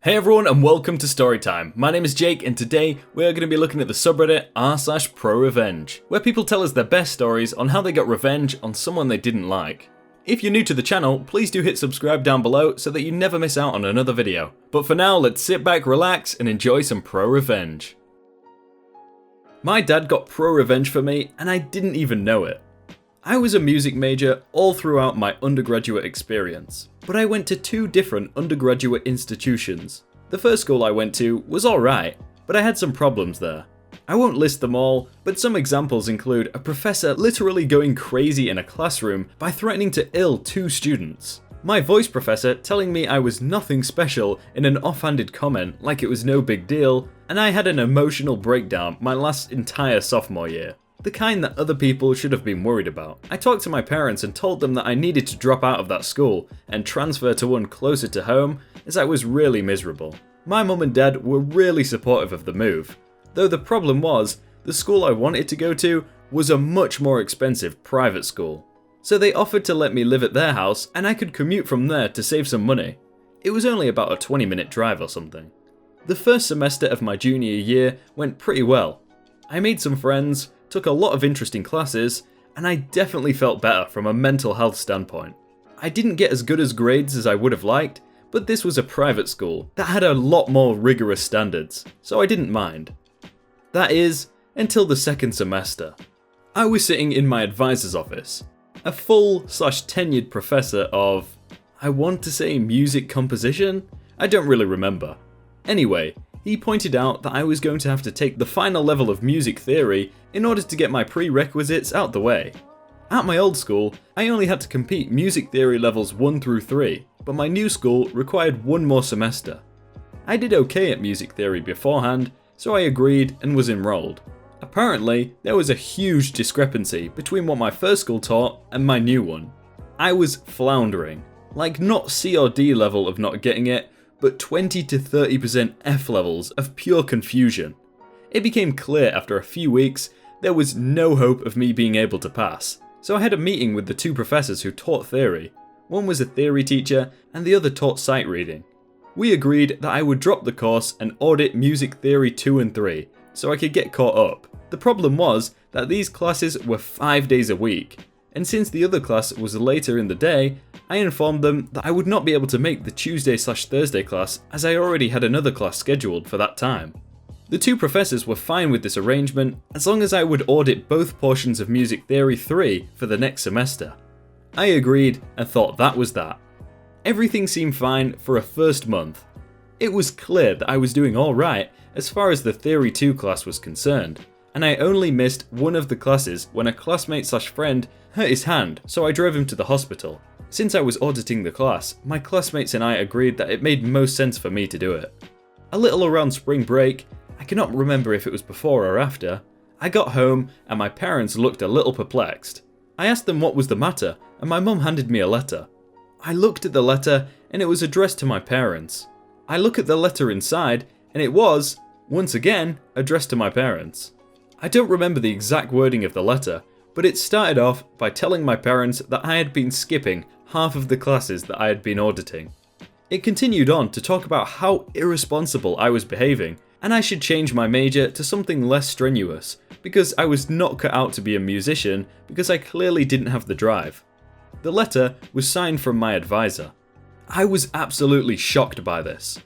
Hey everyone and welcome to Storytime. My name is Jake and today we are going to be looking at the subreddit r/prorevenge, where people tell us their best stories on how they got revenge on someone they didn't like. If you're new to the channel, please do hit subscribe down below so that you never miss out on another video. But for now, let's sit back, relax and enjoy some pro-revenge. My dad got pro-revenge for me and I didn't even know it. I was a music major all throughout my undergraduate experience, but I went to two different undergraduate institutions. The first school I went to was alright, but I had some problems there. I won't list them all, but some examples include a professor literally going crazy in a classroom by threatening to ill two students, my voice professor telling me I was nothing special in an offhanded comment like it was no big deal, and I had an emotional breakdown my last entire sophomore year. The kind that other people should have been worried about. I talked to my parents and told them that I needed to drop out of that school and transfer to one closer to home as I was really miserable. My mum and dad were really supportive of the move, though the problem was the school I wanted to go to was a much more expensive private school. So they offered to let me live at their house and I could commute from there to save some money. It was only about a 20-minute drive or something. The first semester of my junior year went pretty well. I made some friends, took a lot of interesting classes, and I definitely felt better from a mental health standpoint. I didn't get as good as grades as I would have liked, but this was a private school that had a lot more rigorous standards, so I didn't mind. That is, until the second semester. I was sitting in my advisor's office, a full/tenured professor of, I want to say music composition? I don't really remember. Anyway, he pointed out that I was going to have to take the final level of music theory in order to get my prerequisites out the way. At my old school, I only had to complete music theory levels 1 through 3, but my new school required one more semester. I did okay at music theory beforehand, so I agreed and was enrolled. Apparently, there was a huge discrepancy between what my first school taught and my new one. I was floundering, like not C or D level of not getting it, but 20 to 30% F levels of pure confusion. It became clear after a few weeks there was no hope of me being able to pass, so I had a meeting with the two professors who taught theory. One was a theory teacher and the other taught sight reading. We agreed that I would drop the course and audit music theory 2 and 3, so I could get caught up. The problem was that these classes were 5 days a week, and since the other class was later in the day, I informed them that I would not be able to make the Tuesday/Thursday class as I already had another class scheduled for that time. The two professors were fine with this arrangement as long as I would audit both portions of Music Theory 3 for the next semester. I agreed and thought that was that. Everything seemed fine for a first month. It was clear that I was doing alright as far as the Theory 2 class was concerned, and I only missed one of the classes when a classmate/friend hurt his hand, so I drove him to the hospital. Since I was auditing the class, my classmates and I agreed that it made most sense for me to do it. A little around spring break, I cannot remember if it was before or after, I got home and my parents looked a little perplexed. I asked them what was the matter and my mum handed me a letter. I looked at the letter and it was addressed to my parents. I look at the letter inside and it was, once again, addressed to my parents. I don't remember the exact wording of the letter, but it started off by telling my parents that I had been skipping half of the classes that I had been auditing. It continued on to talk about how irresponsible I was behaving and I should change my major to something less strenuous because I was not cut out to be a musician because I clearly didn't have the drive. The letter was signed from my advisor. I was absolutely shocked by this.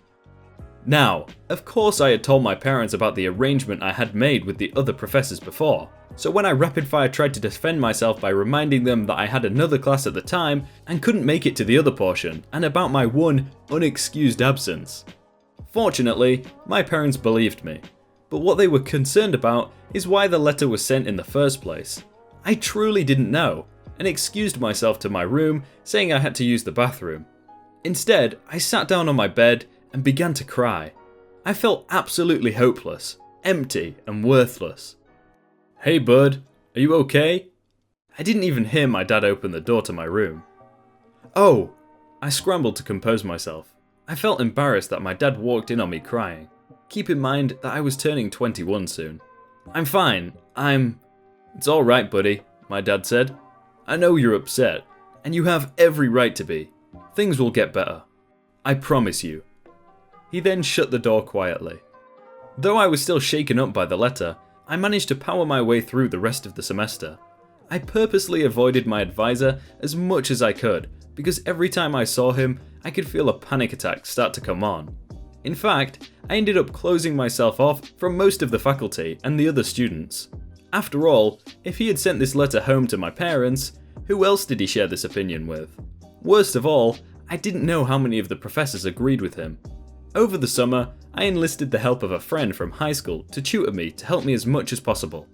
Now, of course I had told my parents about the arrangement I had made with the other professors before, so when I rapid fire tried to defend myself by reminding them that I had another class at the time and couldn't make it to the other portion, and about my one unexcused absence. Fortunately, my parents believed me, but what they were concerned about is why the letter was sent in the first place. I truly didn't know, and excused myself to my room, saying I had to use the bathroom. Instead, I sat down on my bed and began to cry. I felt absolutely hopeless, empty and worthless. Hey bud, are you okay? I didn't even hear my dad open the door to my room. Oh, I scrambled to compose myself. I felt embarrassed that my dad walked in on me crying. Keep in mind that I was turning 21 soon. I'm fine, It's alright buddy, my dad said. I know you're upset, and you have every right to be. Things will get better. I promise you. He then shut the door quietly. Though I was still shaken up by the letter, I managed to power my way through the rest of the semester. I purposely avoided my advisor as much as I could, because every time I saw him, I could feel a panic attack start to come on. In fact, I ended up closing myself off from most of the faculty and the other students. After all, if he had sent this letter home to my parents, who else did he share this opinion with? Worst of all, I didn't know how many of the professors agreed with him. Over the summer, I enlisted the help of a friend from high school to tutor me to help me as much as possible.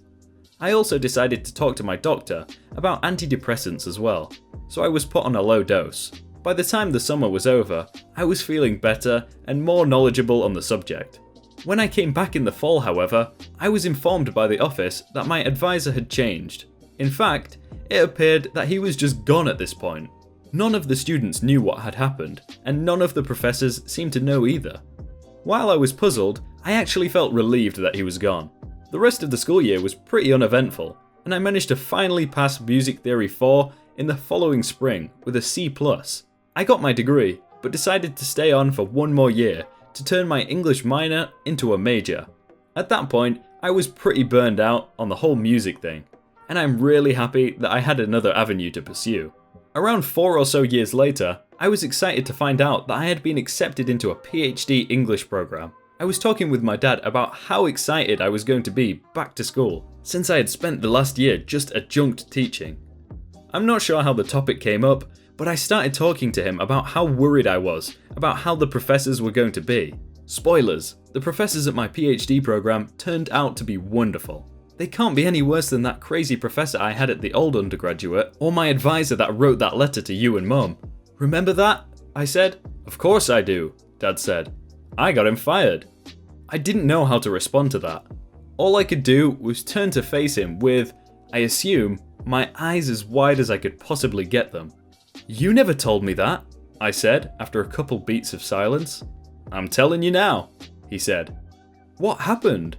I also decided to talk to my doctor about antidepressants as well, so I was put on a low dose. By the time the summer was over, I was feeling better and more knowledgeable on the subject. When I came back in the fall, however, I was informed by the office that my advisor had changed. In fact, it appeared that he was just gone at this point. None of the students knew what had happened, and none of the professors seemed to know either. While I was puzzled, I actually felt relieved that he was gone. The rest of the school year was pretty uneventful, and I managed to finally pass Music Theory 4 in the following spring with a C+. I got my degree, but decided to stay on for one more year to turn my English minor into a major. At that point, I was pretty burned out on the whole music thing, and I'm really happy that I had another avenue to pursue. Around 4 or so years later, I was excited to find out that I had been accepted into a PhD English program. I was talking with my dad about how excited I was going to be back to school, since I had spent the last year just adjunct teaching. I'm not sure how the topic came up, but I started talking to him about how worried I was about how the professors were going to be. Spoilers, the professors at my PhD program turned out to be wonderful. They can't be any worse than that crazy professor I had at the old undergraduate, or my advisor that wrote that letter to you and Mum. Remember that? I said. Of course I do, Dad said. I got him fired. I didn't know how to respond to that. All I could do was turn to face him with, I assume, my eyes as wide as I could possibly get them. You never told me that, I said after a couple beats of silence. I'm telling you now, he said. What happened?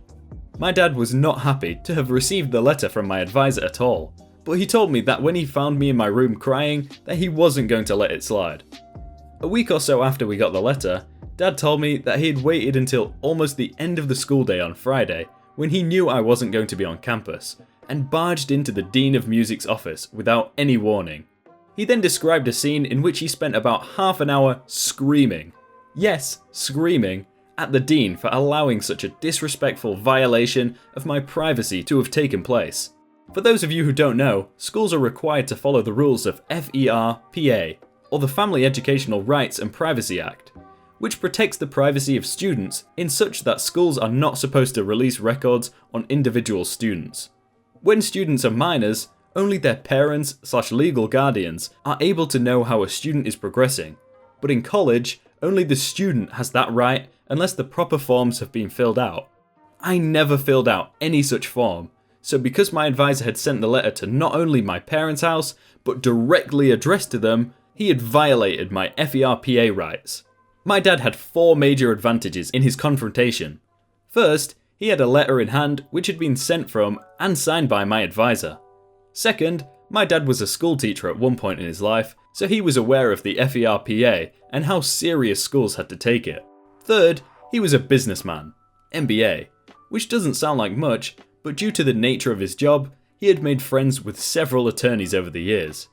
My dad was not happy to have received the letter from my advisor at all, but he told me that when he found me in my room crying, that he wasn't going to let it slide. A week or so after we got the letter, Dad told me that he had waited until almost the end of the school day on Friday, when he knew I wasn't going to be on campus, and barged into the Dean of Music's office without any warning. He then described a scene in which he spent about half an hour screaming. Yes, screaming at the Dean for allowing such a disrespectful violation of my privacy to have taken place. For those of you who don't know, schools are required to follow the rules of FERPA, or the Family Educational Rights and Privacy Act, which protects the privacy of students in such that schools are not supposed to release records on individual students. When students are minors, only their parents/legal guardians are able to know how a student is progressing, but in college, only the student has that right unless the proper forms have been filled out. I never filled out any such form, so because my advisor had sent the letter to not only my parents' house, but directly addressed to them, he had violated my FERPA rights. My dad had 4 major advantages in his confrontation. First, he had a letter in hand which had been sent from and signed by my advisor. Second, my dad was a school teacher at one point in his life, so he was aware of the FERPA and how serious schools had to take it. Third, he was a businessman, MBA, which doesn't sound like much, but due to the nature of his job, he had made friends with several attorneys over the years.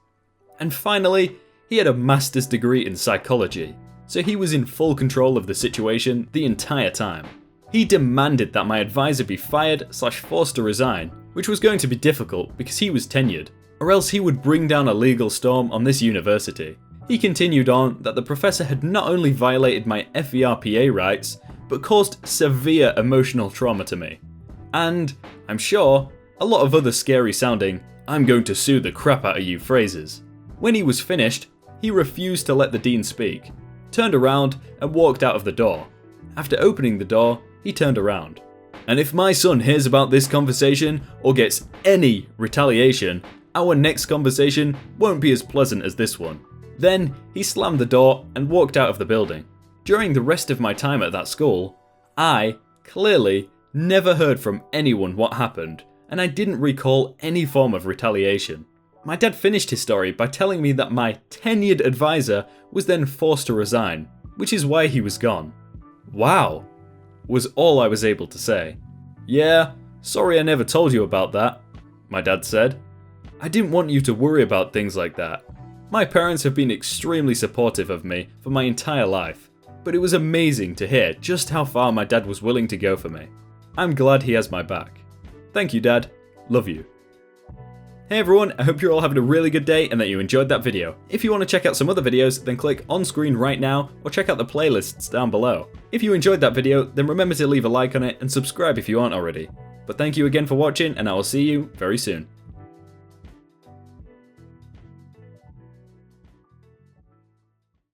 And finally, he had a master's degree in psychology, so he was in full control of the situation the entire time. He demanded that my advisor be fired/forced to resign, which was going to be difficult because he was tenured, or else he would bring down a legal storm on this university. He continued on that the professor had not only violated my FERPA rights, but caused severe emotional trauma to me. And, I'm sure, a lot of other scary sounding, I'm going to sue the crap out of you phrases. When he was finished, he refused to let the dean speak, turned around and walked out of the door. After opening the door, he turned around. And if my son hears about this conversation or gets any retaliation, our next conversation won't be as pleasant as this one. Then he slammed the door and walked out of the building. During the rest of my time at that school, I, clearly, never heard from anyone what happened, and I didn't recall any form of retaliation. My dad finished his story by telling me that my tenured advisor was then forced to resign, which is why he was gone. Wow, was all I was able to say. Yeah, sorry I never told you about that, my dad said. I didn't want you to worry about things like that. My parents have been extremely supportive of me for my entire life, but it was amazing to hear just how far my dad was willing to go for me. I'm glad he has my back. Thank you, Dad. Love you. Hey everyone, I hope you're all having a really good day and that you enjoyed that video. If you want to check out some other videos, then click on screen right now or check out the playlists down below. If you enjoyed that video, then remember to leave a like on it and subscribe if you aren't already. But thank you again for watching, and I will see you very soon.